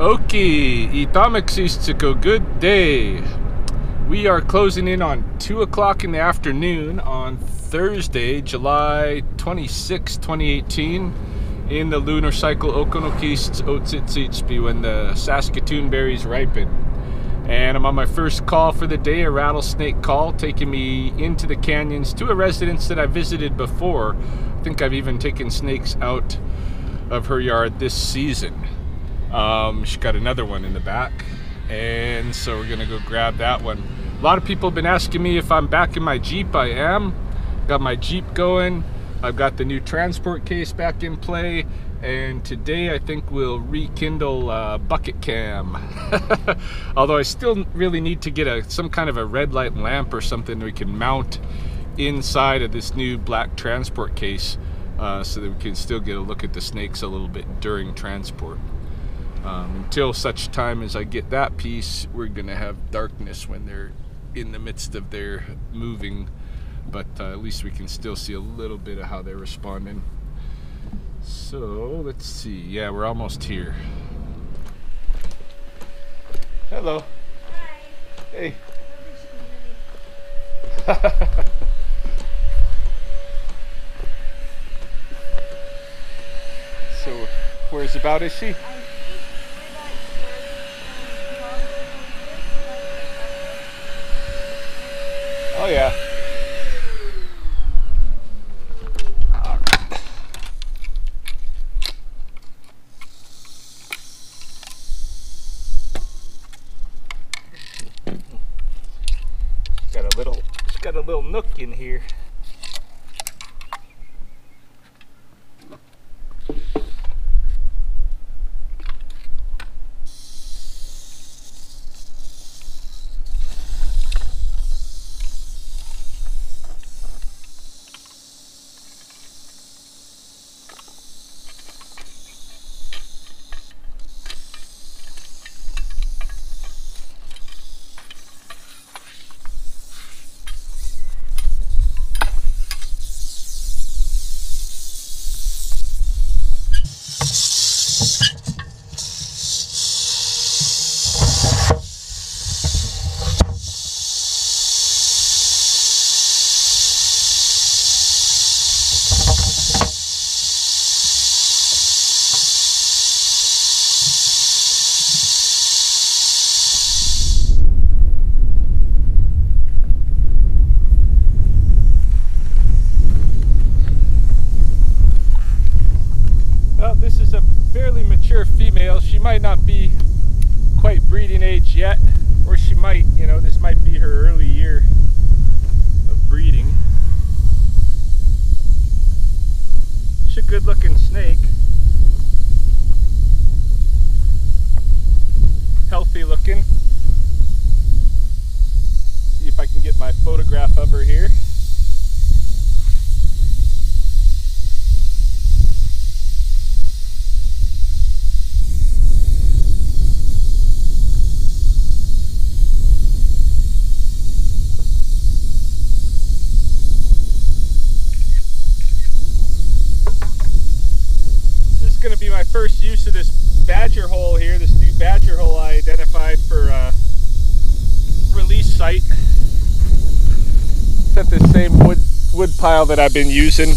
Okay, Itamexistiko, good day. We are closing in on 2 o'clock in the afternoon on Thursday, July 26, 2018, in the lunar cycle Okonokist Otsitsitspi, when the Saskatoon berries ripen. And I'm on my first call for the day, a rattlesnake call, taking me into the canyons to a residence that I visited before. I think I've even taken snakes out of her yard this season. She's got another one in the back, and so we're gonna go grab that one. A lot of people have been asking me if I'm back in my Jeep. I am. Got my Jeep going. I've got the new transport case back in play, and today I think we'll rekindle bucket cam. Although I still really need to get some kind of a red light lamp or something we can mount inside of this new black transport case, so that we can still get a look at the snakes a little bit during transport. Until such time as I get that piece, we're gonna have darkness when they're in the midst of their moving, but at least we can still see a little bit of how they're responding. So let's see. Yeah, we're almost here. Hello. Hi. Hey. So where's about is she? Oh yeah. She's got a little nook in here. This is a fairly mature female. She might not be quite breeding age yet, or she might, you know, this might be her early year of breeding. She's a good looking snake. Healthy looking. See if I can get my photograph of her here. Going to be my first use of this badger hole here, this new badger hole I identified for release site. It's at the same wood pile that I've been using,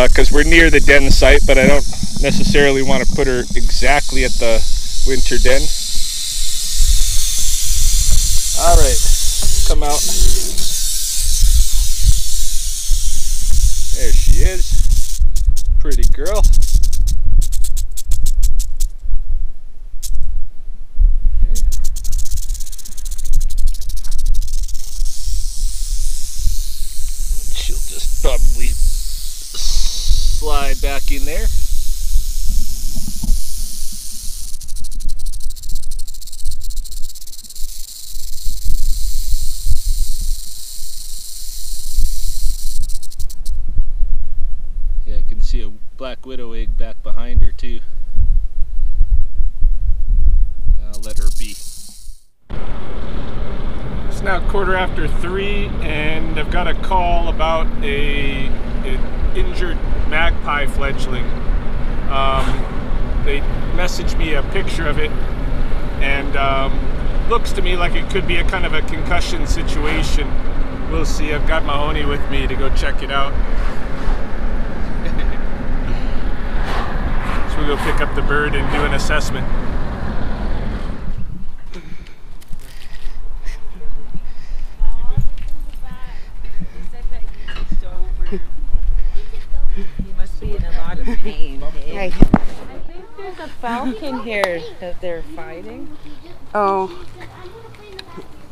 because we're near the den site, but I don't necessarily want to put her exactly at the winter den. Alright, come out. There she is. Pretty girl. Probably slide back in there. Yeah, I can see a black widow egg back behind her too. I'll let her be. It's now 3:15, and I've got a call about an injured magpie fledgling. They messaged me a picture of it, and looks to me like it could be a kind of a concussion situation. We'll see. I've got Mahoney with me to go check it out. So we'll go pick up the bird and do an assessment. He must be in a lot of pain. Hey? I think there's a falcon here that they're fighting. Oh.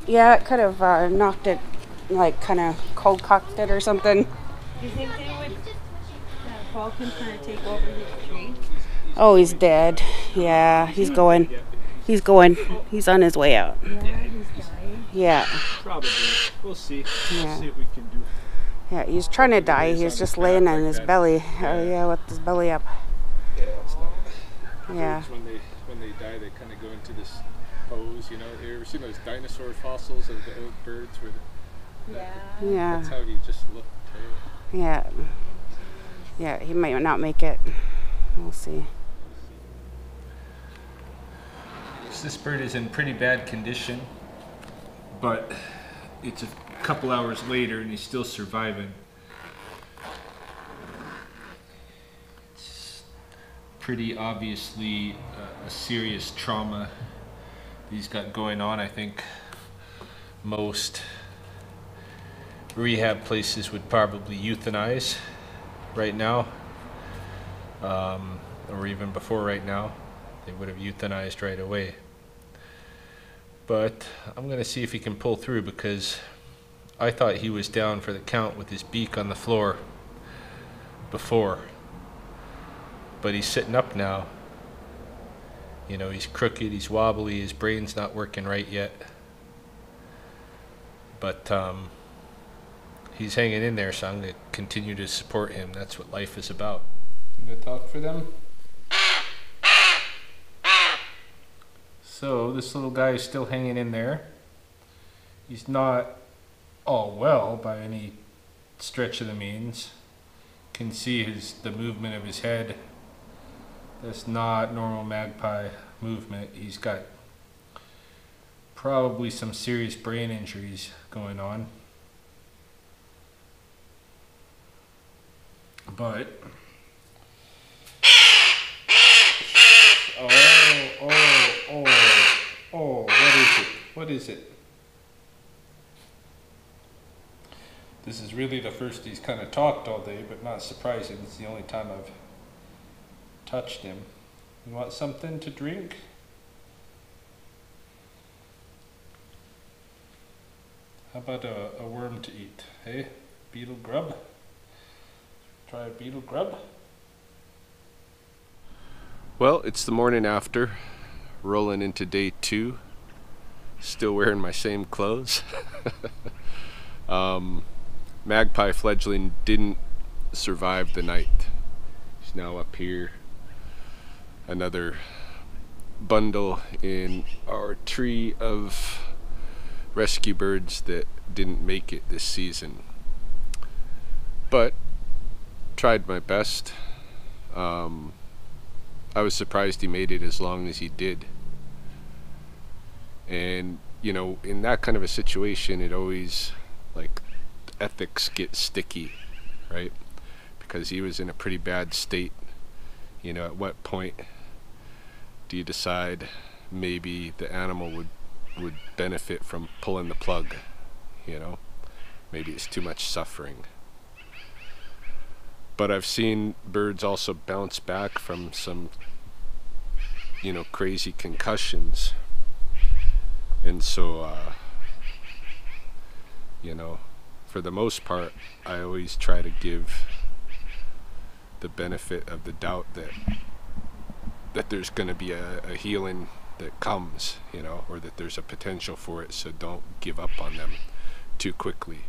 Yeah, it could have knocked it, like kind of cold cocked it or something. Do you think they would, that falcon trying to take over his tree? Oh, he's dead. Yeah, he's going. He's going. He's on his way out. Yeah, he's dying. Yeah. Probably. We'll see. Yeah. We'll see what we can do. Yeah, he's trying to die. He's just laying on his belly. Oh, yeah, with his belly up. Yeah, it's not. Yeah. When they die, they kind of go into this pose. You know, have you ever seen those dinosaur fossils of the old birds? Yeah. That's how he just looked. Right? Yeah. Yeah, he might not make it. We'll see. This bird is in pretty bad condition, but it's a couple hours later and he's still surviving. It's pretty obviously a serious trauma he's got going on. I think most rehab places would probably euthanize right now, or even before right now. They would have euthanized right away. But I'm going to see if he can pull through, because I thought he was down for the count with his beak on the floor before. But he's sitting up now. You know, he's crooked, he's wobbly, his brain's not working right yet. But he's hanging in there, so I'm going to continue to support him. That's what life is about. I'm going to talk for them. So this little guy is still hanging in there. He's not all well by any stretch of the means. Can see the movement of his head. That's not normal magpie movement. He's got probably some serious brain injuries going on. But what is it? This is really the first he's kind of talked all day, but not surprising. It's the only time I've touched him. You want something to drink? How about a worm to eat? Hey, beetle grub? Try a beetle grub? Well, it's the morning after, rolling into day 2. Still wearing my same clothes. Magpie fledgling didn't survive the night. He's now up here. Another bundle in our tree of rescue birds that didn't make it this season. But tried my best. I was surprised he made it as long as he did. And you know, in that kind of a situation, it always, like, ethics get sticky, right? Because he was in a pretty bad state. You know, at what point do you decide maybe the animal would benefit from pulling the plug? You know, maybe it's too much suffering. But I've seen birds also bounce back from some, you know, crazy concussions. And so, you know, for the most part, I always try to give the benefit of the doubt that there's going to be a healing that comes, you know, or that there's a potential for it, so don't give up on them too quickly.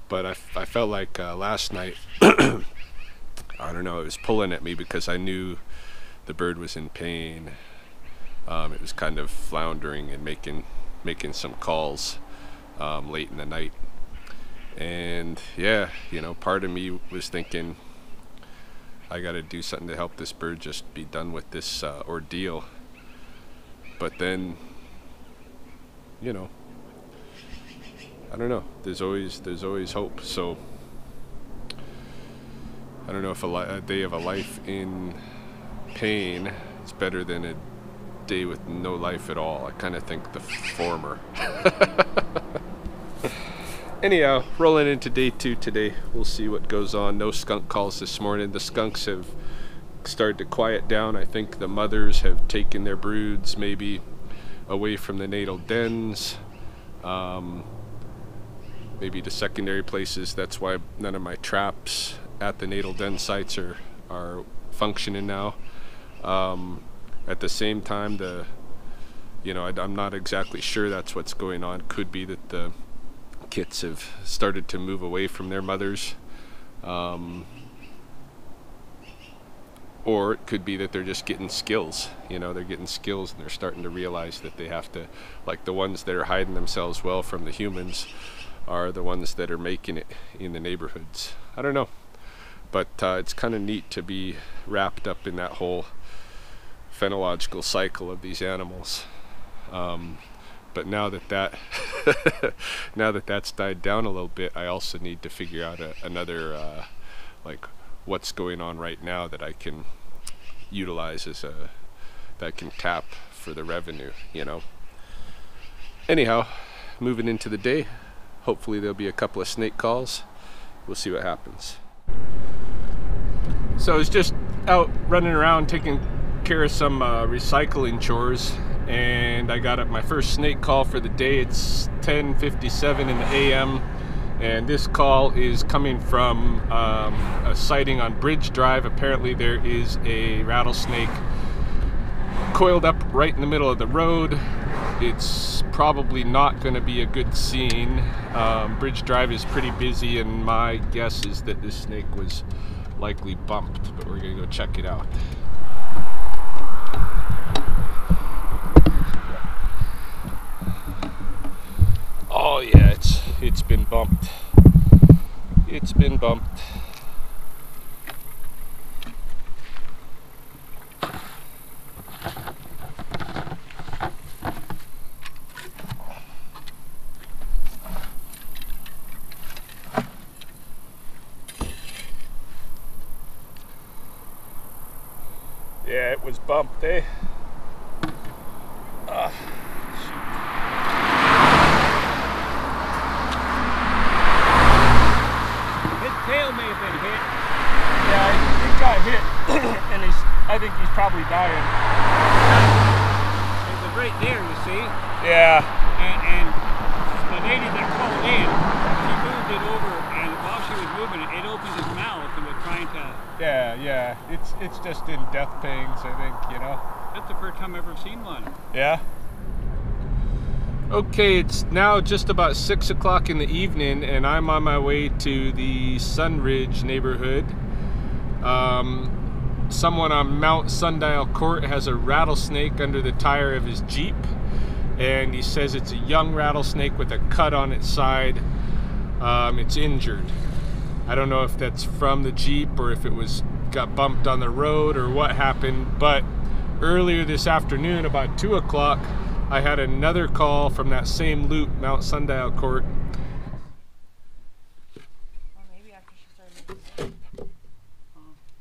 But I felt like last night, I don't know, it was pulling at me because I knew the bird was in pain. It was kind of floundering and making some calls late in the night. And yeah, you know, part of me was thinking, I gotta do something to help this bird just be done with this ordeal. But then, you know, I don't know, there's always hope. So I don't know if a day of a life in pain is better than a day with no life at all. I kind of think the former. Anyhow, rolling into day 2 today. We'll see what goes on. No skunk calls this morning. The skunks have started to quiet down. I think the mothers have taken their broods maybe away from the natal dens, maybe to secondary places. That's why none of my traps at the natal den sites are functioning now. At the same time, I'm not exactly sure that's what's going on. Could be that the kits have started to move away from their mothers, or it could be that they're just getting skills. They're getting skills and they're starting to realize that they have to, like the ones that are hiding themselves well from the humans are the ones that are making it in the neighborhoods. I don't know, but it's kind of neat to be wrapped up in that whole phenological cycle of these animals. But now that now that that's died down a little bit, I also need to figure out another like what's going on right now that I can utilize that I can tap for the revenue. Anyhow, moving into the day, hopefully there'll be a couple of snake calls. We'll see what happens. So I was just out running around taking care of some recycling chores, and I got up my first snake call for the day. It's 10:57 in the AM, and this call is coming from a sighting on Bridge Drive. Apparently there is a rattlesnake coiled up right in the middle of the road. It's probably not going to be a good scene. Bridge Drive is pretty busy, and my guess is that this snake was likely bumped, but we're going to go check it out. Oh yeah, it's been bumped. It's been bumped. Yeah, it was bumped, eh? Tail may have been hit. Yeah, he got hit, and I think he's probably dying. It was right there, you see. Yeah. And the lady that called in, she moved it over, and while she was moving it, it opened its mouth and was trying to... Yeah. It's just in death pangs, I think, That's the first time I've ever seen one. Yeah. Okay, it's now just about 6 o'clock in the evening, and I'm on my way to the Sunridge neighborhood. Someone on Mount Sundial Court has a rattlesnake under the tire of his Jeep, and he says it's a young rattlesnake with a cut on its side. It's injured. I don't know if that's from the Jeep or if it got bumped on the road or what happened, but earlier this afternoon, about 2 o'clock, I had another call from that same loop, Mount Sundial Court. Or maybe after she started.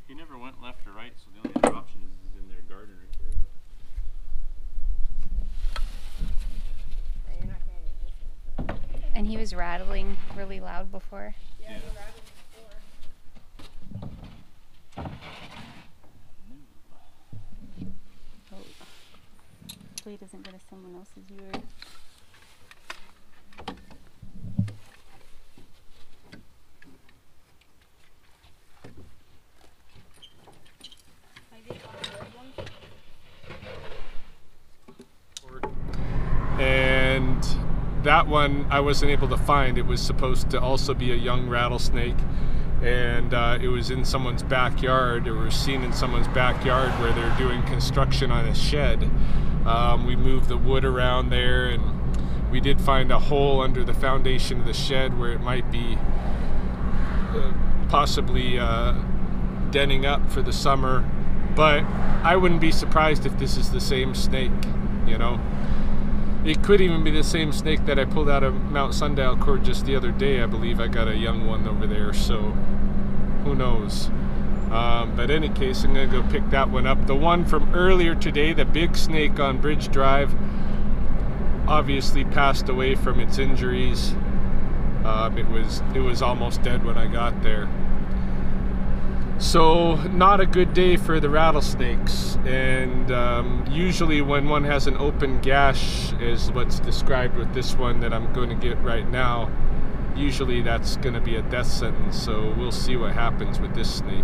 He never went left or right, so the only other option is in their garden right there. You're not getting it. And he was rattling really loud before. Yeah, he rattled before. So he doesn't go to someone else's yard. And that one I wasn't able to find. It was supposed to also be a young rattlesnake, and it was in someone's backyard. It was seen in someone's backyard where they're doing construction on a shed. We moved the wood around there, and we did find a hole under the foundation of the shed where it might be possibly denning up for the summer, but I wouldn't be surprised if this is the same snake, you know. It could even be the same snake that I pulled out of Mount Sundial Court just the other day. I believe I got a young one over there, so who knows. But in any case, I'm gonna go pick that one up. The one from earlier today, the big snake on Bridge Drive, obviously passed away from its injuries. It was almost dead when I got there. So not a good day for the rattlesnakes, and usually when one has an open gash, as what's described with this one that I'm going to get right now, usually that's going to be a death sentence. So we'll see what happens with this snake.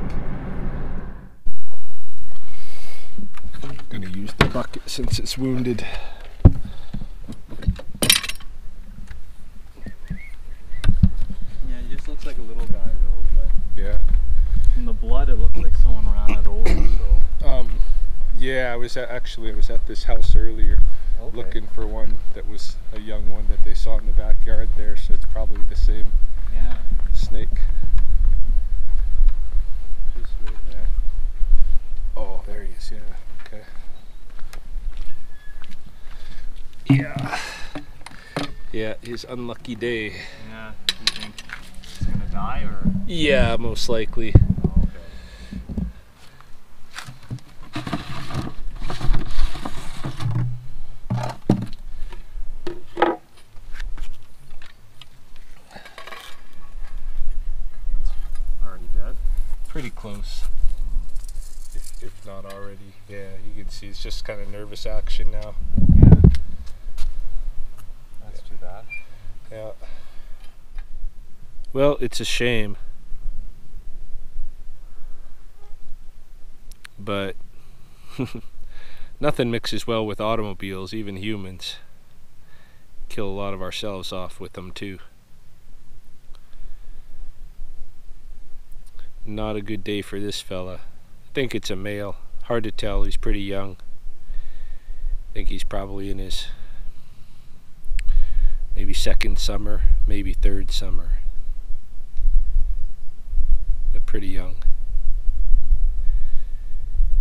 I'm going to use the bucket since it's wounded. Yeah, he just looks like a little guy though, but Yeah. from the blood it looks like someone ran it over, so. Yeah, I was at this house earlier, Okay. looking for one that was a young one that they saw in the backyard there, so it's probably the same Yeah, snake. just right there. Oh, there he is, yeah, okay. Yeah. Yeah, his unlucky day. Yeah, do you think it's gonna die or? Yeah, most likely. Oh, okay. It's already dead? Pretty close. If not already. Yeah, you can see it's just kind of nervous action now. Yeah. That's too bad. Yeah. Well, it's a shame. But nothing mixes well with automobiles, even humans. Kill a lot of ourselves off with them too. Not a good day for this fella. I think it's a male. Hard to tell, he's pretty young. I think he's probably in his maybe second summer, maybe third summer. But pretty young.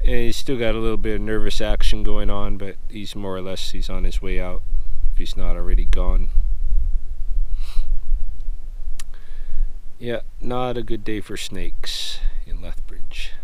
And he's still got a little bit of nervous action going on, but he's more or less, he's on his way out, if he's not already gone. Yeah, not a good day for snakes in Lethbridge.